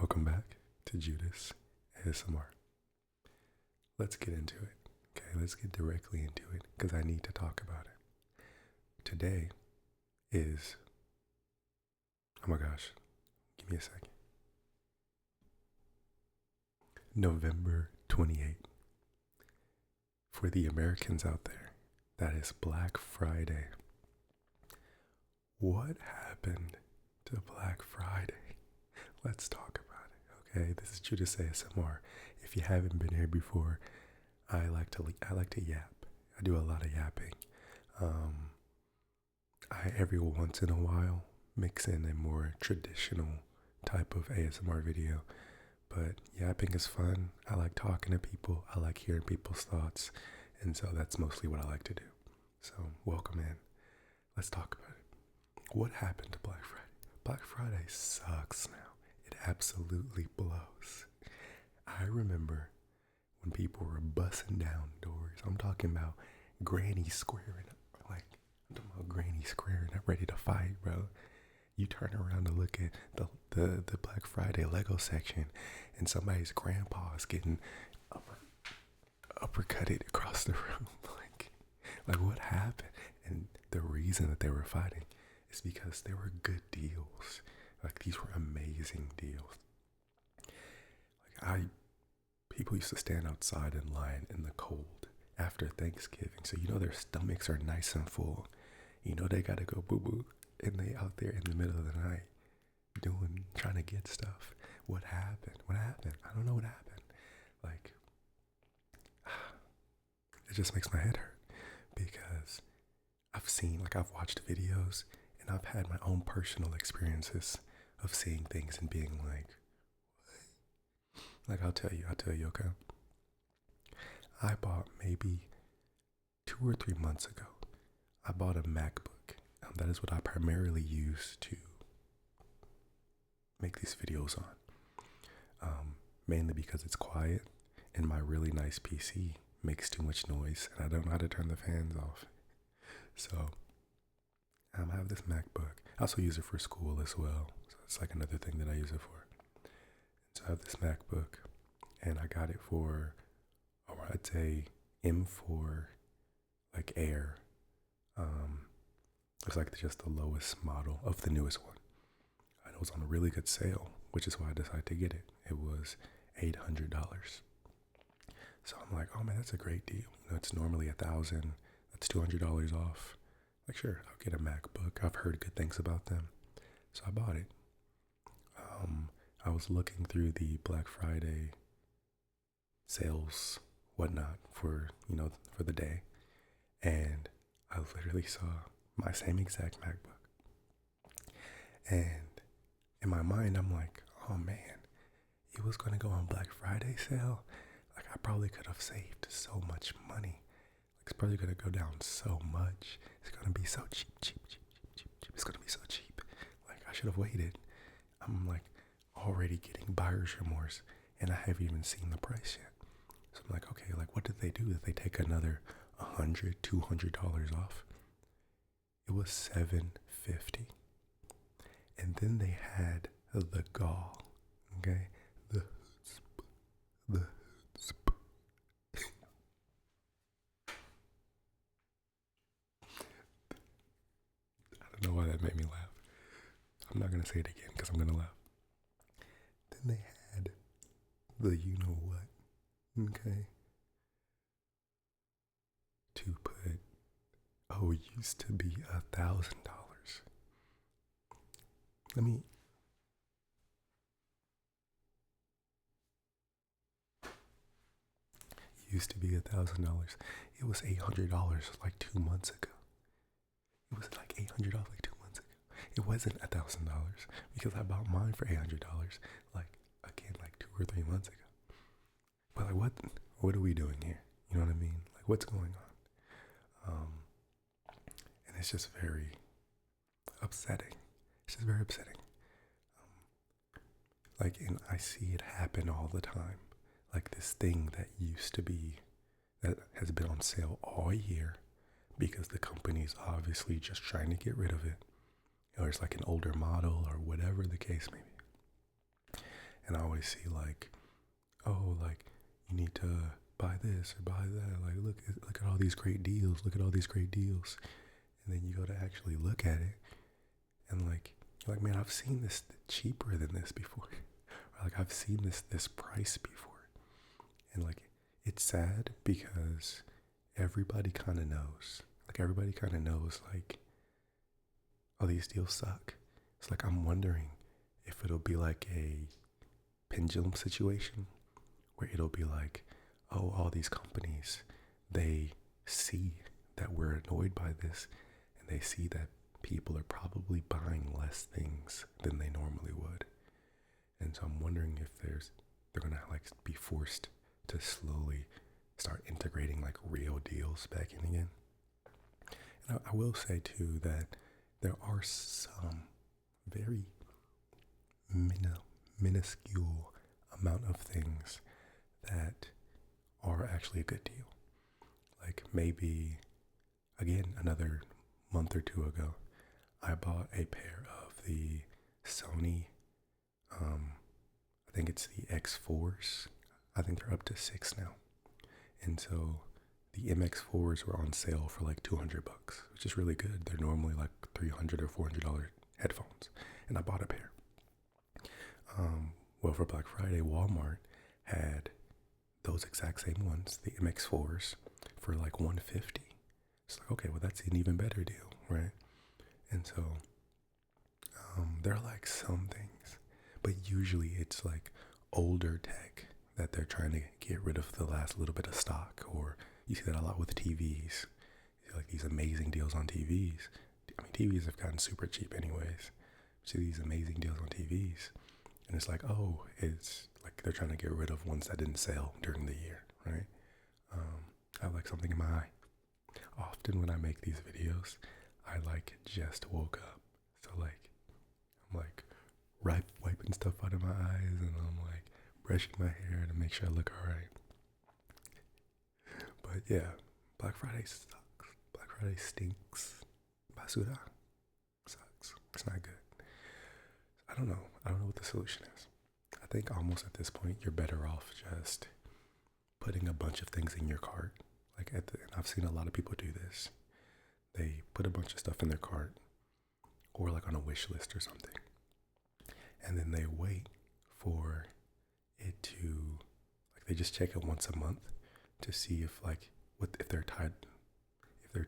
Welcome back to Judas ASMR. Let's get into it. Okay, let's get directly into it because I need to talk about it. Today is, oh my gosh, give me a second. November 28th. For the Americans out there, that is Black Friday. What happened to Black Friday? Let's talk about it. Okay, this is Judas ASMR. If you haven't been here before, I like to yap. I do a lot of yapping. I every once in a while mix in a more traditional type of ASMR video, but yapping is fun. I like talking to people. I like hearing people's thoughts, and so that's mostly what I like to do. So welcome in. Let's talk about it. What happened to Black Friday? Black Friday sucks now. It absolutely blows. I remember when people were busting down doors. I'm talking about granny squaring up. I'm talking about granny squaring up, ready to fight, bro. You turn around to look at the Black Friday Lego section, and somebody's grandpa is getting uppercutted across the room. like what happened? And the reason that they were fighting is because they were good deals. Like, these were amazing deals. People used to stand outside in line in the cold after Thanksgiving, so their stomachs are nice and full. They gotta go boo boo, and they out there in the middle of the night trying to get stuff. What happened? I don't know what happened. It just makes my head hurt because I've watched videos and I've had my own personal experiences of seeing things and being I'll tell you, okay? I bought maybe 2 or 3 months ago, I bought a MacBook. That is what I primarily use to make these videos on. Mainly because it's quiet and my really nice PC makes too much noise and I don't know how to turn the fans off. So I have this MacBook. I also use it for school as well. So it's like another thing that I use it for. So I have this MacBook and I got it for, I'd say M4 Air. It's just the lowest model of the newest one. And it was on a really good sale, which is why I decided to get it. It was $800. So I'm like, oh man, that's a great deal. It's normally $1,000. That's $200 off. Sure, I'll get a MacBook. I've heard good things about them. So I bought it. I was looking through the Black Friday sales, whatnot, for the day. And I literally saw my same exact MacBook. And in my mind, I'm like, oh man, it was going to go on Black Friday sale. I probably could have saved so much money. It's probably going to go down so much. It's going to be so cheap. It's going to be so cheap. I should have waited. I'm already getting buyer's remorse and I haven't even seen the price yet. So I'm like, okay, what did they do? Did they take another $100, $200 off? It was $750. And then they had the gall, okay? The chutzpah. I don't know why that made me laugh. I'm not going to say it again because I'm going to laugh. Then they had the you-know-what, okay? To put, used to be $1,000. Used to be $1,000. It was $800 2 months ago. It was $800 2 months ago. It wasn't $1,000 because I bought mine for $800 again 2 or 3 months ago. But what are we doing here? You know what I mean? What's going on? And it's just very upsetting. It's just very upsetting. And I see it happen all the time. This thing that used to be, that has been on sale all year because the company's obviously just trying to get rid of it. Or it's an older model or whatever the case may be. And I always see like, oh, like you need to buy this or buy that. Like look at all these great deals. Look at all these great deals. And then you go to actually look at it, and like you're like, man, I've seen this cheaper than this before. Or like I've seen this price before. And like it's sad because everybody kind of knows. Like everybody kind of knows like, oh, these deals suck. It's like I'm wondering if it'll be like a pendulum situation where it'll be like, oh, all these companies, they see that we're annoyed by this, and they see that people are probably buying less things than they normally would. And so I'm wondering if they're gonna like be forced to slowly start integrating like real deals back in again. And I will say too that there are some very minuscule amount of things that are actually a good deal. Like maybe, again, another month or two ago, I bought a pair of the Sony, I think it's the X4s. I think they're up to 6 now. And so the MX4s were on sale for like $200, which is really good. They're normally like $300 or $400 headphones. And I bought a pair. Well, for Black Friday, Walmart had those exact same ones, the MX4s, for like $150. It's like, okay, well, that's an even better deal, right? And so there are like some things, but usually it's like older tech that they're trying to get rid of the last little bit of stock. Or you see that a lot with TVs. You see like these amazing deals on TVs. I mean, TVs have gotten super cheap anyways. You see these amazing deals on TVs. And it's like, oh, it's like they're trying to get rid of ones that didn't sell during the year, right? I have like something in my eye. Often when I make these videos, I like just woke up. So like, I'm like wiping stuff out of my eyes, and I'm like brushing my hair to make sure I look alright. But yeah, Black Friday sucks. Black Friday stinks. Basura sucks. It's not good. I don't know what the solution is. I think almost at this point you're better off just putting a bunch of things in your cart. Like and I've seen a lot of people do this. They put a bunch of stuff in their cart, or like on a wish list or something, and then they wait for it to, like, they just check it once a month to see if like if their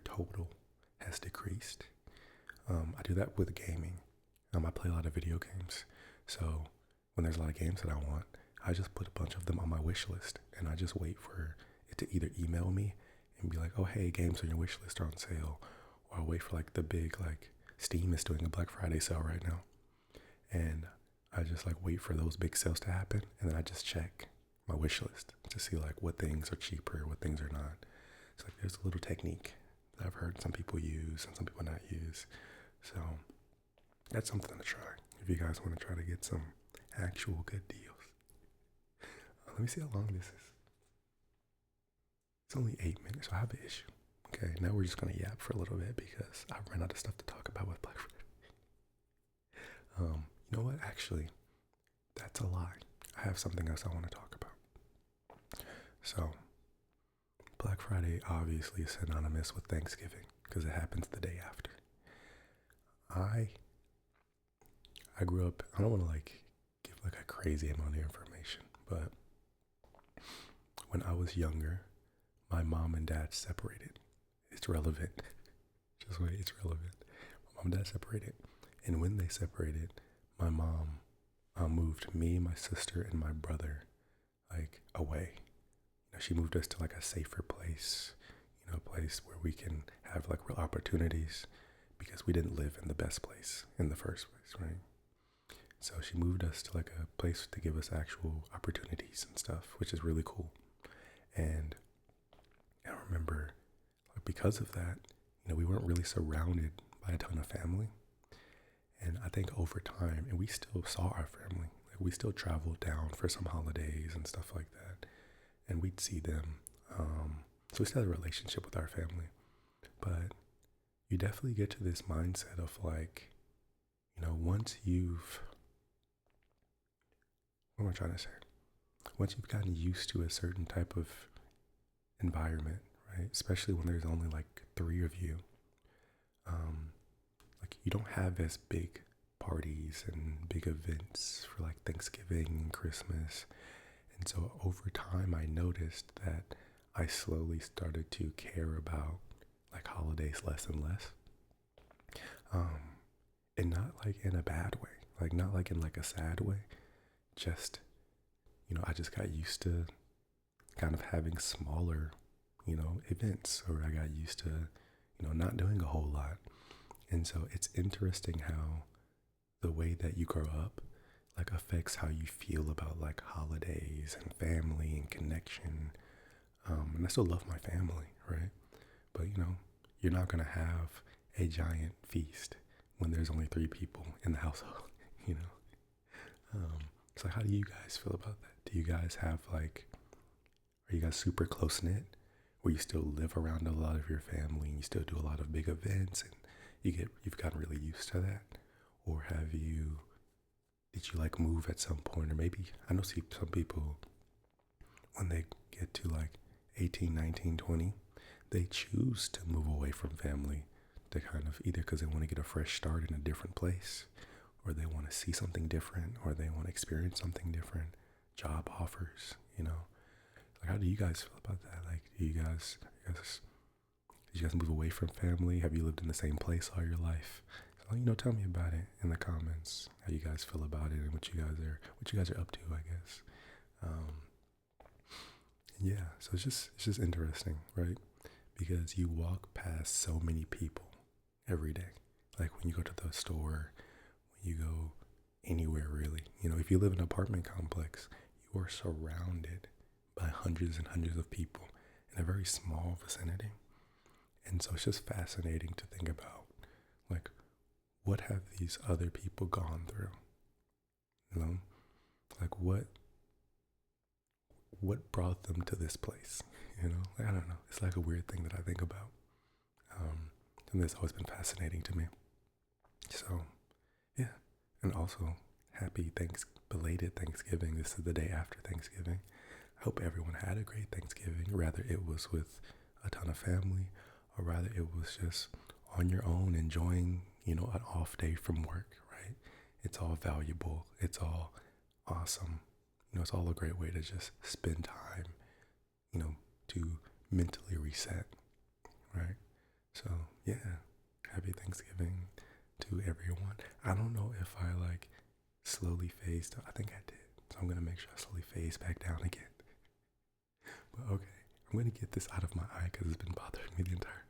total has decreased. I do that with gaming. I play a lot of video games, so when there's a lot of games that I want, I just put a bunch of them on my wish list, and I just wait for it to either email me and be like, oh hey, games on your wish list are on sale, or I'll wait for like the big, like Steam is doing a Black Friday sale right now, and I just like wait for those big sales to happen, and then I just check my wish list to see like what things are cheaper, what things are not. It's like there's a little technique that I've heard some people use and some people not use. So that's something to try if you guys want to try to get some actual good deals. Let me see how long this is. It's only 8 minutes, so I have an issue. Okay, now we're just going to yap for a little bit because I've run out of stuff to talk about with Black Friday. You know what? Actually, that's a lie. I have something else I want to talk about. So, Black Friday obviously is synonymous with Thanksgiving because it happens the day after. I grew up, I don't want to like give like a crazy amount of information, but when I was younger, my mom and dad separated. It's relevant. Just wait, it's relevant. My mom and dad separated. And when they separated, my mom moved me, my sister, and my brother like away. You know, she moved us to like a safer place, you know, a place where we can have like real opportunities because we didn't live in the best place in the first place, right? So she moved us to like a place to give us actual opportunities and stuff, which is really cool. And I remember because of that, you know, we weren't really surrounded by a ton of family. And I think over time, and we still saw our family, like we still traveled down for some holidays and stuff like that. And we'd see them. So we still had a relationship with our family. But you definitely get to this mindset of like, you know, once you've what am I trying to say? Once you've gotten used to a certain type of environment, right? Especially when there's only like three of you, um, like you don't have as big parties and big events for like Thanksgiving and Christmas. And so over time, I noticed that I slowly started to care about like holidays less and less. Um, and not like in a bad way, like not like in like a sad way. Just, I just got used to kind of having smaller, events, or I got used to, not doing a whole lot. And so it's interesting how the way that you grow up like affects how you feel about like holidays and family and connection. And I still love my family, right? But you're not gonna have a giant feast when there's only three people in the household, you know. So how do you guys feel about that? Do you guys have like, are you guys super close knit, where you still live around a lot of your family and you still do a lot of big events and you've gotten really used to that, or did you like move at some point, or maybe I know see some people when they get to like 18, 19, 20, they choose to move away from family to kind of either because they want to get a fresh start in a different place, or they want to see something different, or they want to experience something different, job offers, Like, how do you guys feel about that? Like, did you guys move away from family? Have you lived in the same place all your life? So, tell me about it in the comments. How you guys feel about it and what you guys are up to, I guess. Um, yeah, so it's just interesting, right? Because you walk past so many people every day. Like when you go to the store, when you go anywhere really. If you live in an apartment complex, you are surrounded by hundreds and hundreds of people in a very small vicinity. And so it's just fascinating to think about, like, what have these other people gone through? Like what brought them to this place? Like, I don't know. It's like a weird thing that I think about. And it's always been fascinating to me. So, yeah. And also, belated Thanksgiving. This is the day after Thanksgiving. I hope everyone had a great Thanksgiving. Rather it was with a ton of family, or rather it was just on your own enjoying, an off day from work, right? It's all valuable. It's all awesome. It's all a great way to just spend time, to mentally reset, right? So, yeah, happy Thanksgiving to everyone. I don't know if I like slowly phased. I think I did. So I'm going to make sure I slowly phase back down again. But okay, I'm going to get this out of my eye because it's been bothering me the entire